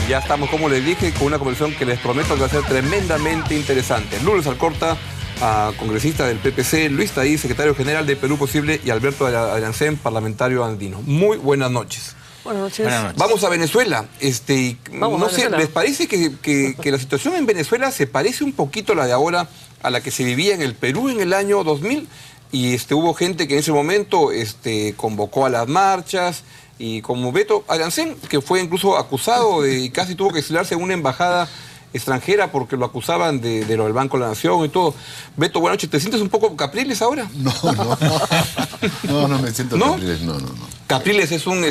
Ya estamos, como les dije, con una conversación que les prometo que va a ser tremendamente interesante. Lourdes Alcorta, congresista del PPC, Luis Taí, secretario general de Perú Posible, y Alberto Adriancén, parlamentario andino. Muy buenas noches. Buenas noches. Buenas noches. Vamos a Venezuela. No sé, Venezuela. ¿les parece que la situación en Venezuela se parece un poquito a la de ahora, a la que se vivía en el Perú en el año 2000? Y hubo gente que en ese momento convocó a las marchas, y como Beto Adriancén, que fue incluso acusado y casi tuvo que exiliarse en una embajada extranjera porque lo acusaban de lo del Banco de la Nación y todo. Beto, buenas noches. ¿Te sientes un poco Capriles ahora? No me siento ¿No? Capriles, no. Capriles es un...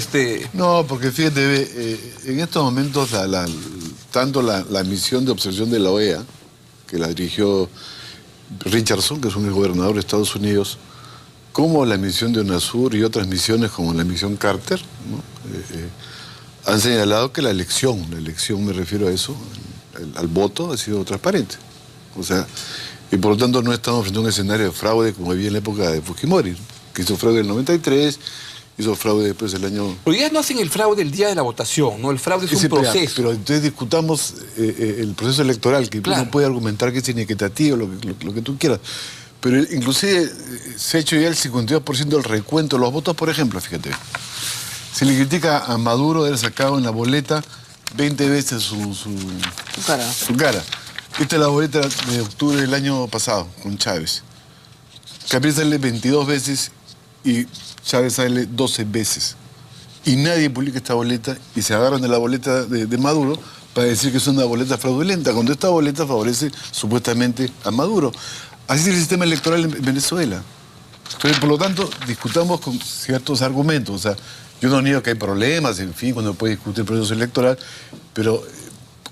No, porque fíjate, en estos momentos tanto la misión de observación de la OEA, que la dirigió Richardson, que es un gobernador de Estados Unidos, como la misión de UNASUR y otras misiones como la misión Carter, ¿no? Han señalado que la elección, me refiero a eso, al voto, ha sido transparente. O sea, y por lo tanto no estamos frente a un escenario de fraude como había en la época de Fujimori, ¿no? Que hizo fraude en el 93, hizo fraude después del año... Pero ya no hacen el fraude el día de la votación, ¿no? El fraude es un proceso. Pero entonces discutamos el proceso electoral, que claro, uno puede argumentar que es inequitativo, lo que tú quieras. Pero inclusive se ha hecho ya el 52% del recuento de los votos, por ejemplo, fíjate. Se le critica a Maduro de haber sacado en la boleta 20 veces su cara. Esta es la boleta de octubre del año pasado, con Chávez. Capriles sale 22 veces y Chávez sale 12 veces. Y nadie publica esta boleta y se agarran de la boleta de Maduro para decir que es una boleta fraudulenta, cuando esta boleta favorece supuestamente a Maduro. Así es el sistema electoral en Venezuela. Entonces, por lo tanto, discutamos con ciertos argumentos. O sea, yo no niego que hay problemas, en fin, cuando puede discutir el proceso electoral, pero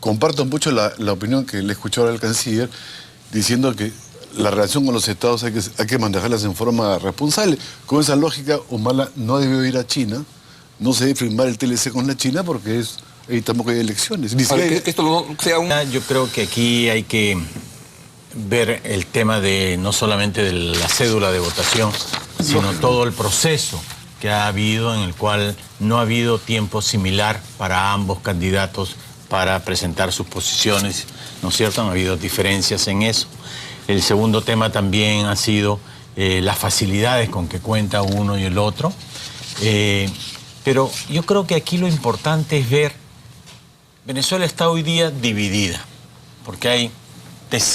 comparto mucho la opinión que le escuchó ahora al canciller, diciendo que la relación con los estados hay que manejarlas en forma responsable. Con esa lógica, Humala no debió ir a China, no se debe firmar el TLC con la China porque ahí tampoco hay elecciones. Que esto no sea un... Yo creo que aquí hay que ver el tema de no solamente de la cédula de votación, sino todo el proceso que ha habido, en el cual no ha habido tiempo similar para ambos candidatos para presentar sus posiciones, ¿no es cierto? Han habido diferencias en eso. El segundo tema también ha sido las facilidades con que cuenta uno y el otro. Pero yo creo que aquí lo importante es ver, Venezuela está hoy día dividida, porque hay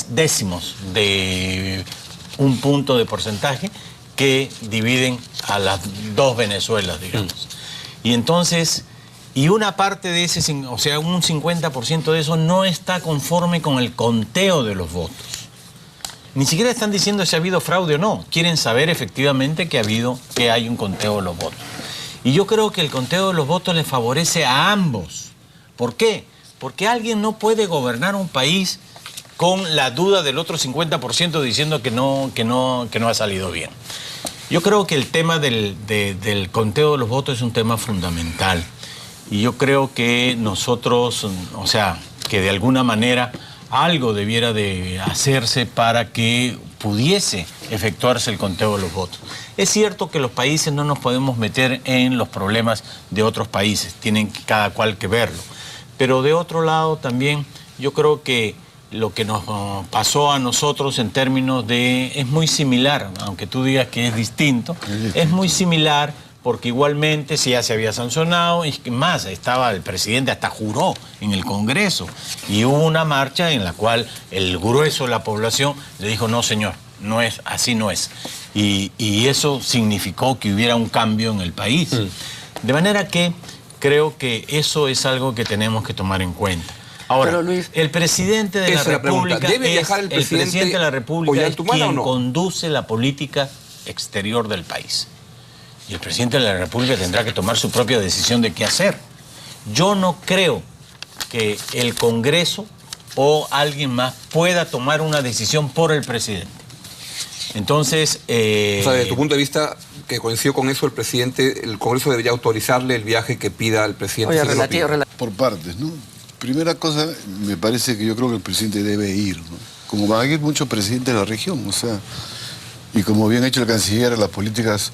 décimos de un punto de porcentaje que dividen a las dos Venezuelas, digamos. Y entonces, una parte de ese, o sea, un 50% de eso no está conforme con el conteo de los votos. Ni siquiera están diciendo si ha habido fraude o no. Quieren saber efectivamente que hay un conteo de los votos. Y yo creo que el conteo de los votos le favorece a ambos. ¿Por qué? Porque alguien no puede gobernar un país con la duda del otro 50% diciendo que no ha salido bien. Yo creo que el tema del conteo de los votos es un tema fundamental. Y yo creo que nosotros, o sea, que de alguna manera algo debiera de hacerse para que pudiese efectuarse el conteo de los votos. Es cierto que los países no nos podemos meter en los problemas de otros países, tienen cada cual que verlo. Pero de otro lado también yo creo que lo que nos pasó a nosotros en términos es muy similar, aunque tú digas que es distinto, es muy similar porque igualmente ya se había sancionado y más, estaba el presidente, hasta juró en el Congreso y hubo una marcha en la cual el grueso de la población le dijo, no señor, no es, así no es. Y eso significó que hubiera un cambio en el país. De manera que creo que eso es algo que tenemos que tomar en cuenta. Ahora, pero Luis, el presidente de la República presidente de la República es quien conduce la política exterior del país. Y el presidente de la República tendrá que tomar su propia decisión de qué hacer. Yo no creo que el Congreso o alguien más pueda tomar una decisión por el presidente. Entonces... O sea, desde tu punto de vista, que coincidió con eso, el Congreso debería autorizarle el viaje que pida el presidente. Por partes, ¿no? Primera cosa, me parece que yo creo que el presidente debe ir, ¿no? Como van a ir muchos presidentes de la región, o sea, y como bien ha hecho el canciller, las políticas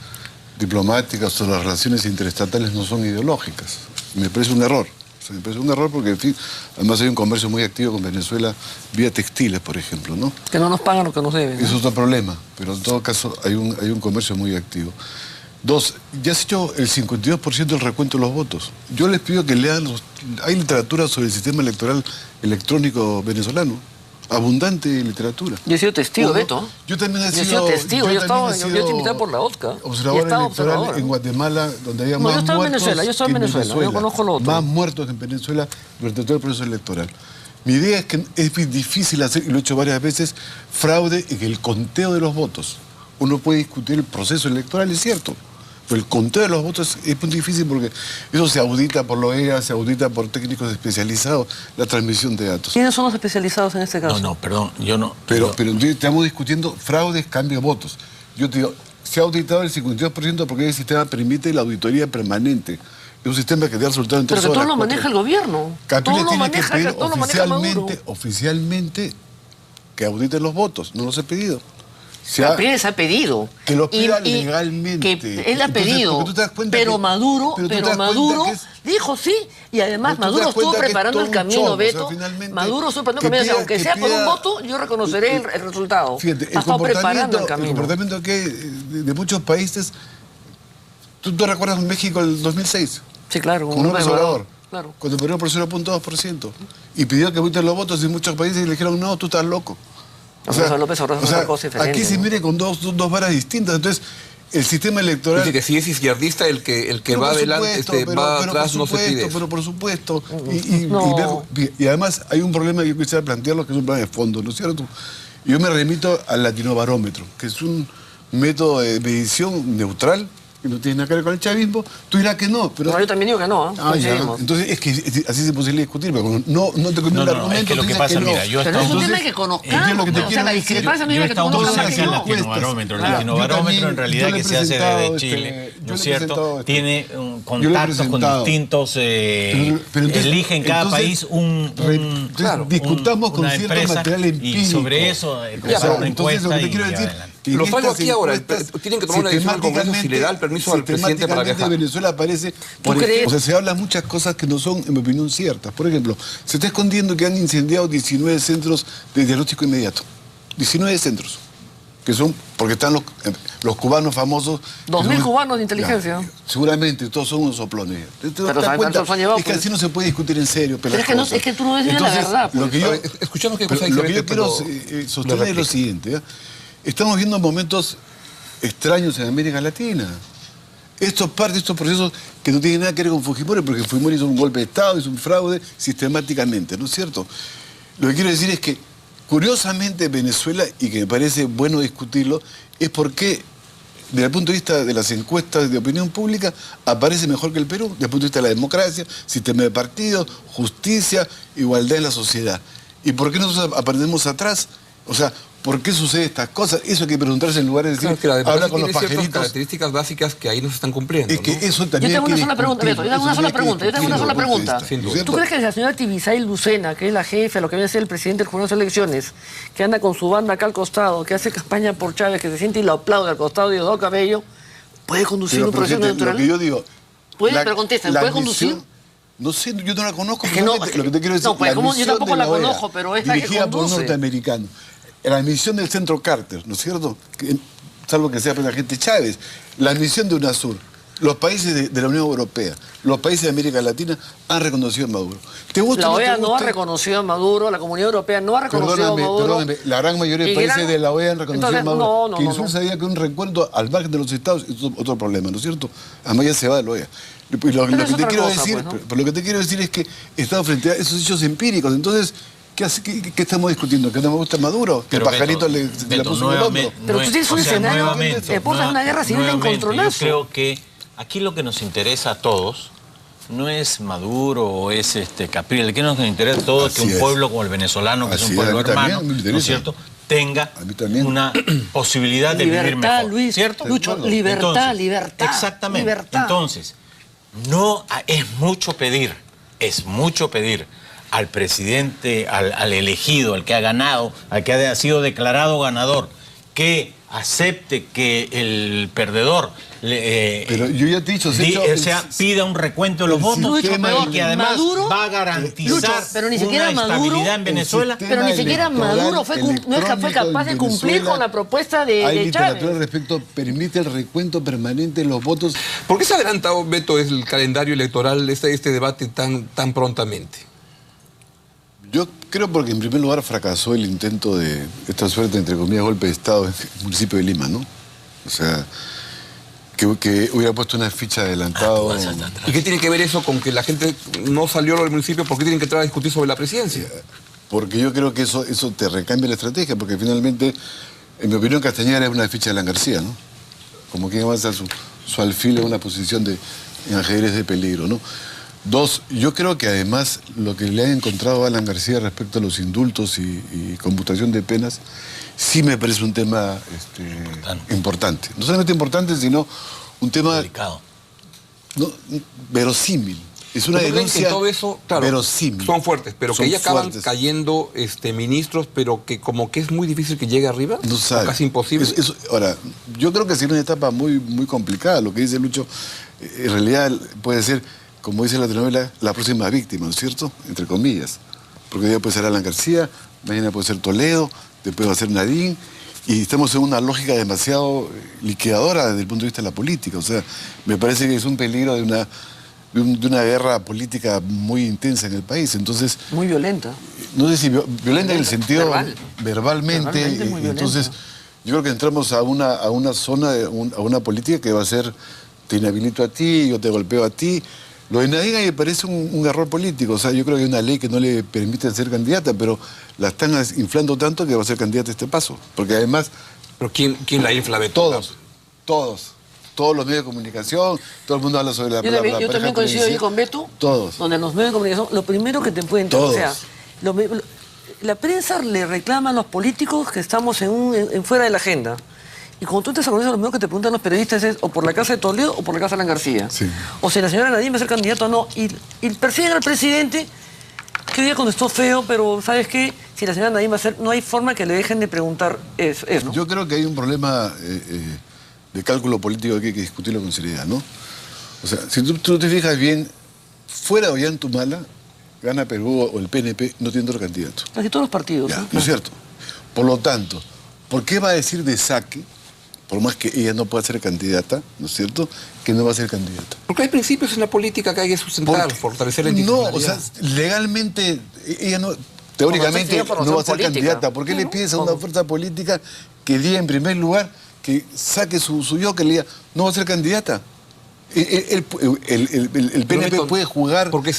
diplomáticas o las relaciones interestatales no son ideológicas. Me parece un error. O sea, me parece un error porque, en fin, además hay un comercio muy activo con Venezuela vía textiles, por ejemplo, ¿no? Que no nos pagan lo que nos deben. Es otro problema, pero en todo caso hay un comercio muy activo. Dos, ya se ha hecho el 52% del recuento de los votos. Yo les pido que lean, hay literatura sobre el sistema electoral electrónico venezolano. Abundante literatura. Yo he sido testigo, Uno, Beto. Yo también he Yo he sido testigo, yo he invitado por la OSCA. Observador electoral en Guatemala, donde había más muertos. Yo estaba en Venezuela, que en Venezuela, yo conozco lo otro. Más muertos en Venezuela durante todo el proceso electoral. Mi idea es que es difícil hacer, y lo he hecho varias veces, fraude en el conteo de los votos. Uno puede discutir el proceso electoral, es cierto, pero el conteo de los votos es muy difícil porque eso se audita por la OEA, se audita por técnicos especializados, la transmisión de datos. ¿Quiénes son los especializados en este caso? No, perdón, yo no... Pero estamos discutiendo fraudes, cambio de votos. Yo te digo, se ha auditado el 52% porque el sistema permite la auditoría permanente. Es un sistema que da resultados en 3 horas. Pero que todo lo maneja el gobierno. Capriles Todo lo tiene que maneja, pedir todo lo maneja Maduro. oficialmente que auditen los votos. No los he pedido. Capriles ha pedido. Que lo pida legalmente. Que él ha pedido. Pero Maduro dijo sí. Y además Maduro estuvo preparando el camino, Beto. Maduro estuvo preparando el camino. Aunque sea por un voto, yo reconoceré el resultado. Fíjate, ha estado preparando el camino. El comportamiento de muchos países. ¿Tú recuerdas México el 2006? Sí, claro. Con López Obrador. Claro. Cuando perdió por 0.2%. Y pidió que auditen los votos en muchos países y le dijeron, no, tú estás loco. López Obrador es otra cosa diferente. Aquí se mire con dos varas distintas. Entonces, el sistema electoral... Dice que si es izquierdista, el que va adelante, va atrás, no se pide. Pero por supuesto. Y además hay un problema que yo quisiera plantearlo, que es un problema de fondo, ¿no es cierto? Yo me remito al latinobarómetro, que es un método de medición neutral, que no tiene nada que ver con el chavismo. Tú dirás que no, pero... No, yo también digo que no. Entonces es que así se posible discutir, pero no te conviene el argumento. Es que lo que pasa, mira, yo he pero estado... es un tema que conozcamos. O sea, la discrepancia no es que tú conozcas que no. El latinobarómetro en realidad que se hace desde Chile, ¿no es cierto? Tiene contactos con distintos... Eligen cada país discutamos con cierto material empírico. Y sobre eso, una encuesta. Entonces, lo que te quiero decir... Lo traigo aquí ahora. Tienen que tomar una decisión al Congreso si le da el permiso al presidente para viajar. Venezuela aparece... O sea, se habla muchas cosas que no son, en mi opinión, ciertas. Por ejemplo, se está escondiendo que han incendiado 19 centros de diagnóstico inmediato. 19 centros. Que son, porque están los cubanos famosos... 2.000 cubanos de inteligencia. Ya, seguramente, todos son unos soplones. Pero ¿cuántos han llevado? Es que así no se puede discutir en serio. Pero es que tú no dices la verdad. Escuchamos qué cosa lo que yo quiero sostener es lo siguiente. Estamos viendo momentos extraños en América Latina. Estos procesos que no tienen nada que ver con Fujimori, porque Fujimori hizo un golpe de Estado, hizo un fraude sistemáticamente, ¿no es cierto? Lo que quiero decir es que, curiosamente, Venezuela, y que me parece bueno discutirlo, es porque, desde el punto de vista de las encuestas de opinión pública, aparece mejor que el Perú, desde el punto de vista de la democracia, sistema de partidos, justicia, igualdad en la sociedad. ¿Y por qué nosotros aparecemos atrás? O sea, ¿por qué sucede estas cosas? Eso hay que preguntarse en lugar de decir, claro, que habla con los ciertas pajaritos. Características básicas que ahí no se están cumpliendo. Es que eso también yo tengo una sola pregunta, Beto, yo tengo una sola pregunta. ¿Tú crees que la señora Tibisay Lucena, que es la jefe, lo que viene a ser el presidente del Jurado de Elecciones, que anda con su banda acá al costado, que hace campaña por Chávez, que se siente y lo aplaude al costado de Diosdado Cabello, puede conducir un proceso electoral? Lo que yo digo... Pero contesta, ¿puede conducir? No sé, yo no la conozco, pero lo que te quiero decir, no, pues, yo tampoco la conozco, pero es la que dirigida por un conduce. norteamericano. La misión del Centro Carter, ¿no es cierto? Salvo que sea para la gente Chávez. La misión de UNASUR. Los países de la Unión Europea, los países de América Latina han reconocido a Maduro. ¿Te gusta la o no OEA te no gusta? ha reconocido a Maduro, la Comunidad Europea no ha reconocido a Maduro. Perdóname, la gran mayoría de países de la OEA han reconocido a Maduro. No, que Insul sabía que un reencuentro al margen de los estados es otro problema, ¿no es cierto? Además ya se va de la OEA. Lo que te quiero decir es que estamos frente a esos hechos empíricos. Entonces, ¿qué estamos discutiendo? ¿Que no me gusta Maduro? ¿Que el pajarito le puso el hombro? Pero tú tienes un escenario que te posa una guerra civil de encontronazo. Yo creo que aquí lo que nos interesa a todos no es Maduro o es Capriles. Aquí nos interesa a todos que un pueblo como el venezolano, que es un pueblo hermano, ¿no es cierto?, tenga una posibilidad de vivir mejor. Luis, ¿cierto? Lucho, libertad. Exactamente. Libertad. Entonces, es mucho pedir al presidente, al elegido, al que ha ganado, al que ha sido declarado ganador, que acepte que el perdedor pero yo ya te he dicho, pida un recuento de los votos y que además Maduro, va a garantizar pero ni siquiera una Maduro, estabilidad en Venezuela. Pero ni siquiera Maduro fue capaz de cumplir con la propuesta de Chávez. Hay literatura al Chávez. respecto, permite el recuento permanente de los votos. ¿Por qué se ha adelantado, Beto, el calendario electoral, este debate tan prontamente? Yo creo porque en primer lugar fracasó el intento de esta suerte, entre comillas, golpe de Estado en el municipio de Lima, ¿no? O sea, que hubiera puesto una ficha adelantado. ¿Y qué tiene que ver eso con que la gente no salió del municipio? ¿Por qué tienen que entrar a discutir sobre la presidencia? Porque yo creo que eso te recambia la estrategia, porque finalmente, en mi opinión, Castañeda es una ficha de Alan García, ¿no? Como quien avanza su alfil en una posición en ajedrez de peligro, ¿no? Dos, yo creo que además lo que le ha encontrado a Alan García respecto a los indultos y conmutación de penas, sí me parece un tema importante. No solamente importante, sino un tema delicado. No, verosímil. Es una denuncia todo eso, claro, verosímil. Son fuertes, pero que ya acaban cayendo ministros, pero que como que es muy difícil que llegue arriba, no sabe. Casi imposible. Ahora, yo creo que es una etapa muy, muy complicada. Lo que dice Lucho, en realidad puede ser, como dice la telenovela, la próxima víctima, ¿no es cierto? Entre comillas. Porque hoy día puede ser Alan García, mañana puede ser Toledo, después va a ser Nadine, y estamos en una lógica demasiado liquidadora desde el punto de vista de la política. O sea, me parece que es un peligro de una guerra política muy intensa en el país. Entonces, muy violenta. No sé si violenta en el sentido verbalmente. Entonces, yo creo que entramos a una zona, a una política que va a ser, te inhabilito a ti, yo te golpeo a ti. Lo de Nadine me parece un error político. O sea, yo creo que hay una ley que no le permite ser candidata, pero la están inflando tanto que va a ser candidata a este paso. Porque además... ¿Pero quién la infla, Beto? Todos los medios de comunicación, todo el mundo habla sobre la pareja. Yo también coincido ahí con Beto. Todos. Donde los medios de comunicación, lo primero que te pueden... Todos. O sea, la prensa le reclama a los políticos que estamos fuera de la agenda. Y cuando tú estás con eso, lo primero que te preguntan los periodistas es o por la casa de Toledo o por la casa de Alan García. Sí. O si la señora Nadine va a ser candidata o no. Y persiguen al presidente, que hoy día contestó feo, pero ¿sabes qué? Si la señora Nadine va a ser... No hay forma que le dejen de preguntar eso, ¿no? Yo creo que hay un problema de cálculo político que hay que discutirlo con seriedad, ¿no? O sea, si tú te fijas bien, fuera de Ollantumala, gana Perú o el PNP, no tiene otro candidato. Casi todos los partidos. Ya, ¿no es cierto? Por lo tanto, ¿por qué va a decir de Saque, por más que ella no pueda ser candidata, ¿no es cierto?, que no va a ser candidata? Porque hay principios en la política que hay que sustentar, fortalecer la institucionalidad. No, o sea, legalmente, ella no... Teóricamente no va a ser candidata. ¿Por qué le pides a una fuerza política que diga en primer lugar que saque su yo, que le diga no va a ser candidata? El PNP puede jugar... Porque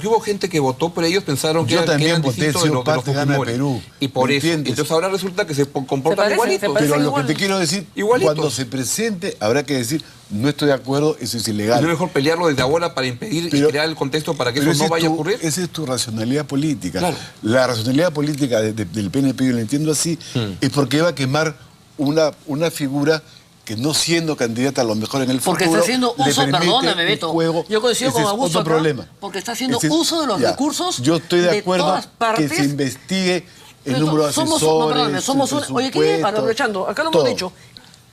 hubo gente que votó por ellos, pensaron que eran distintos de los gana Perú. Y por eso. Entonces ahora resulta que se comportan igualitos. Pero lo que te quiero decir, cuando se presente, habrá que decir, no estoy de acuerdo, eso es ilegal. ¿No es mejor pelearlo desde ahora para impedir y crear el contexto para que eso no vaya a ocurrir? Esa es tu racionalidad política. Claro. La racionalidad política del PNP, yo la entiendo así, es porque va a quemar una figura que no siendo candidata a lo mejor en el futuro... Porque está haciendo uso, perdóname, Beto, yo coincido con Augusto acá, problema. Porque está haciendo uso de los recursos yo estoy de acuerdo todas partes, que se investigue el número de asesores, oye, ¿qué es? Aprovechando, acá lo hemos dicho.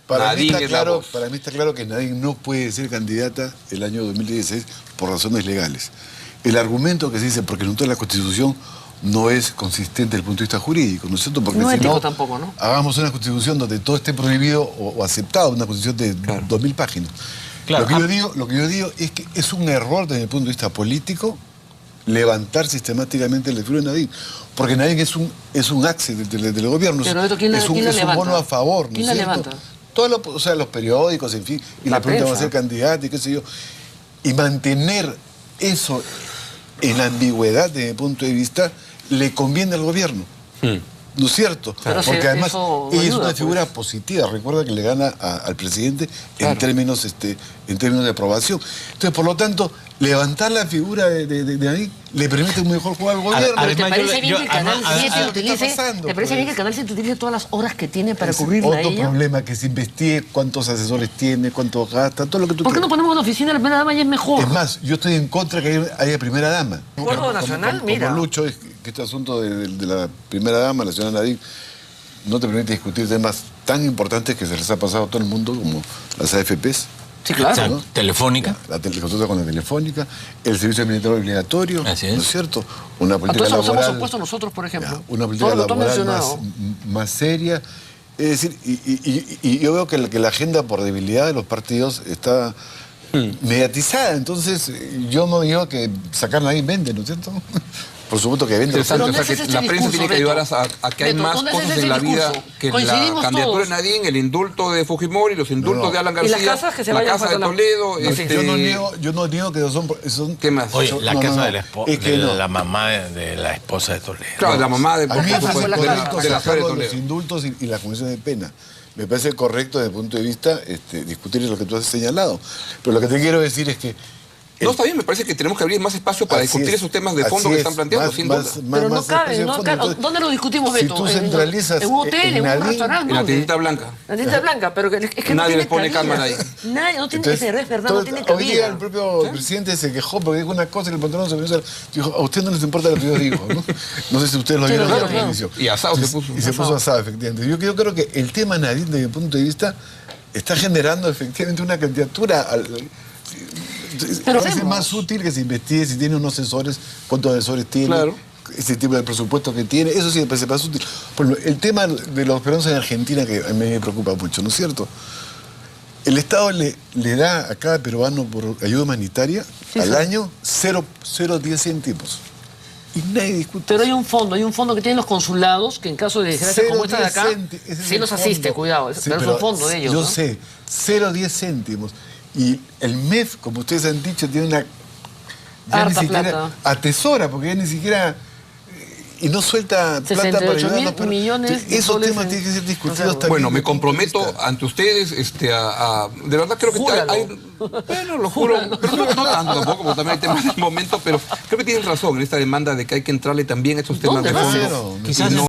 Para mí está claro que Nadine no puede ser candidata el año 2016 por razones legales. El argumento que se dice, porque no toda la Constitución no es consistente desde el punto de vista jurídico, ¿no es cierto? Porque no si ético no, tampoco, ¿no? Hagamos una Constitución donde todo esté prohibido o aceptado, una Constitución de 2000 páginas. Claro. Lo que yo digo es que es un error desde el punto de vista político levantar sistemáticamente el figura de Nadine, porque Nadine es un axe del gobierno, pero es un bono a favor, ¿no ¿quién es la cierto? levanta? O sea, los periódicos, en fin, y la pregunta va a ser candidata y qué sé yo. Y mantener eso en la ambigüedad desde mi punto de vista le conviene al gobierno. ¿No es cierto? Pero porque además ella es una figura pues positiva. Recuerda que le gana al presidente en términos de aprobación. Entonces, por lo tanto, levantar la figura de ahí le permite un mejor juego al gobierno. ¿Te parece bien que el Canal 7 utilice todas las horas que tiene para cubrirla a ella? Otro problema, que se investigue cuántos asesores tiene, cuánto gasta, todo lo que tú ¿Por qué no ponemos una oficina de la primera dama y es mejor? Es más, yo estoy en contra que haya primera dama. Acuerdo nacional, mira. Como Lucho, que este asunto de la primera dama, la señora Nadine, no te permite discutir temas tan importantes que se les ha pasado a todo el mundo, como las AFPs. Sí, claro. ¿no? Telefónica. La consulta con la Telefónica, el servicio militar obligatorio, Así es. ¿no es cierto? Una política Entonces nos hemos laboral, opuesto nosotros, por ejemplo. una política laboral más seria. Es decir, y yo veo que la agenda por debilidad de los partidos está mediatizada. Entonces, yo no digo que sacarla ahí vende, ¿no es cierto? Por supuesto que vende. Interesante, o sea, que la prensa tiene que ayudar a que hay más cosas en la vida que la candidatura de Nadine, el indulto de Fujimori, los indultos de Alan García, y las casas que se la casa de Toledo. Yo no niego que son ¿Qué más? Oye, la casa de la mamá de la esposa de Toledo. Claro, la mamá de A mí me parece la correcto de sacarlo de los indultos y la comisión de pena. Me parece correcto desde el punto de vista discutir lo que tú has señalado. Pero lo que te quiero decir es que no, está bien, me parece que tenemos que abrir más espacio para discutir esos temas de fondo que están planteando, sin duda. Pero no cabe, ¿dónde lo discutimos, Beto? Si tú centralizas en un hotel, en un restaurante. En la tinta blanca. La tinta blanca, pero es que nadie no le pone cámara ahí. Nadie, no tiene que ser, es verdad, no tiene cabida. Hoy día el propio presidente se quejó porque dijo una cosa y el pantalón se pensó, dijo, a usted no les importa lo que yo digo, ¿no? No sé si ustedes lo vieron en la televisión. Y asado se puso. Y se puso asado, efectivamente. Yo creo que el tema Nadine, desde mi punto de vista, está generando efectivamente una candidatura parece más útil que se investigue si tiene unos asesores, cuántos asesores tiene, claro, ese tipo de presupuesto que tiene, eso sí me parece más útil. Por ejemplo, el tema de los peruanos en Argentina, que a mí me preocupa mucho, ¿no es cierto? El Estado le da a cada peruano por ayuda humanitaria al año 0,10 céntimos. Y nadie discute. Pero hay un fondo que tienen los consulados, que en caso de desgracia como esta de acá, sí nos asiste, cuidado, pero es un fondo de ellos. Yo ¿no? sé, 0,10 céntimos. Y el MEF, como ustedes han dicho, tiene una... Ya ni siquiera plata. Atesora, porque ya ni siquiera... Y no suelta plata para ayudarnos. Millones de esos temas soles tienen que ser discutidos también. Bueno, me comprometo ante ustedes de verdad creo que bueno, lo juro, pero no tanto tampoco, porque también hay temas del momento, pero creo que tienen razón en esta demanda de que hay que entrarle también a estos temas de fondo. Quizás no